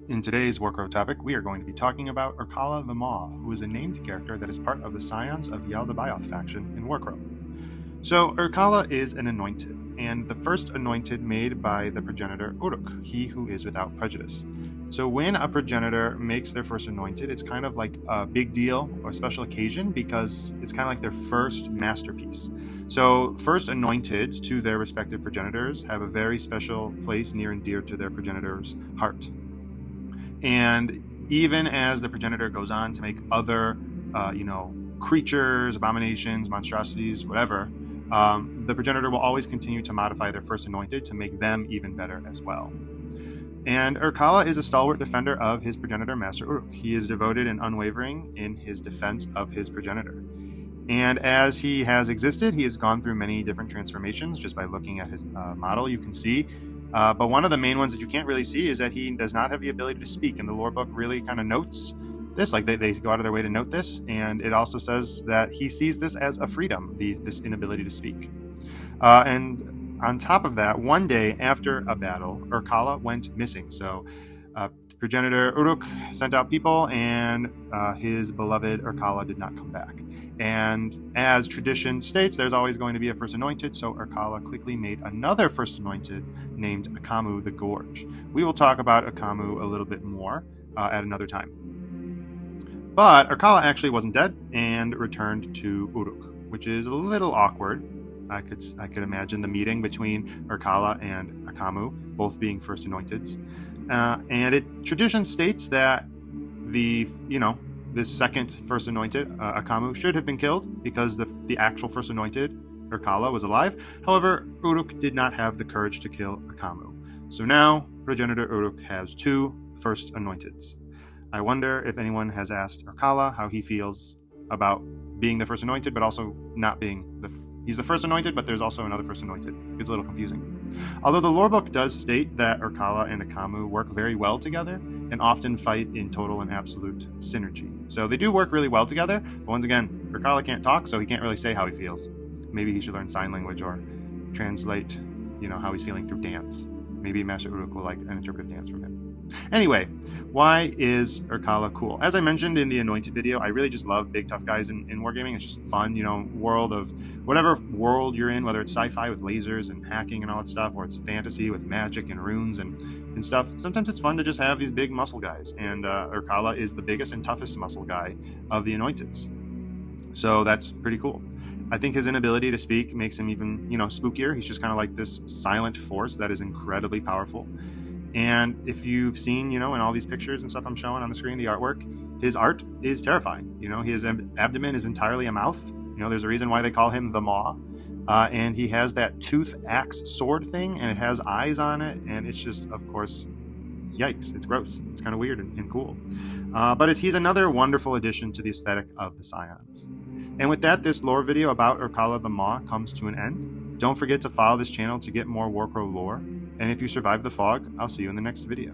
In today's Warcrow topic, we are going to be talking about Irkalla the Maw, who is a named character that is part of the Scions of Yaldabaoth faction in Warcrow. So, Irkalla is an anointed, and the first anointed made by the progenitor Uruk, he who is without prejudice. So when a progenitor makes their first anointed, it's kind of like a big deal or a special occasion because it's kind of like their first masterpiece. So first anointed to their respective progenitors have a very special place near and dear to their progenitor's heart. And even as the progenitor goes on to make other, creatures, abominations, monstrosities, whatever, the progenitor will always continue to modify their first anointed to make them even better as well. And Irkalla is a stalwart defender of his progenitor, Master Uruk. He is devoted and unwavering in his defense of his progenitor. And as he has existed, he has gone through many different transformations. Just by looking at his model, you can see. But one of the main ones that you can't really see is that he does not have the ability to speak. And the lore book really kind of notes this, like they go out of their way to note this. And it also says that he sees this as a freedom, this inability to speak. And on top of that, one day after a battle, Irkalla went missing. So progenitor Uruk sent out people, and his beloved Irkalla did not come back. And as tradition states, there's always going to be a first anointed, so Irkalla quickly made another first anointed named Akamu the Gorge. We will talk about Akamu a little bit more at another time. But Irkalla actually wasn't dead and returned to Uruk, which is a little awkward. I could imagine the meeting between Irkalla and Akamu, both being first anointeds. And tradition states that this second first anointed, Akamu, should have been killed because the actual first anointed, Irkalla, was alive. However, Uruk did not have the courage to kill Akamu. So now, progenitor Uruk has two first anointeds. I wonder if anyone has asked Irkalla how he feels about being the first anointed, but also not being he's the first anointed, but there's also another first anointed. It's a little confusing. Although the lore book does state that Irkalla and Akamu work very well together and often fight in total and absolute synergy. So they do work really well together, but once again, Irkalla can't talk, so he can't really say how he feels. Maybe he should learn sign language or translate, how he's feeling through dance. Maybe Master Uruk will like an interpretive dance from him. Anyway, why is Irkalla cool? As I mentioned in the Anointed video, I really just love big tough guys in wargaming. It's just fun, world of whatever world you're in, whether it's sci-fi with lasers and hacking and all that stuff, or it's fantasy with magic and runes and stuff. Sometimes it's fun to just have these big muscle guys, and Irkalla is the biggest and toughest muscle guy of the Anointeds. So that's pretty cool. I think his inability to speak makes him even, spookier. He's just kind of like this silent force that is incredibly powerful. And if you've seen, in all these pictures and stuff I'm showing on the screen, the artwork, his art is terrifying. His abdomen is entirely a mouth. There's a reason why they call him the Maw. And he has that tooth axe sword thing, and it has eyes on it. And it's just, of course, yikes. It's gross. It's kind of weird and cool. But he's another wonderful addition to the aesthetic of the Scions. And with that, this lore video about Irkalla the Maw comes to an end. Don't forget to follow this channel to get more Warcrow lore. And if you survive the fog, I'll see you in the next video.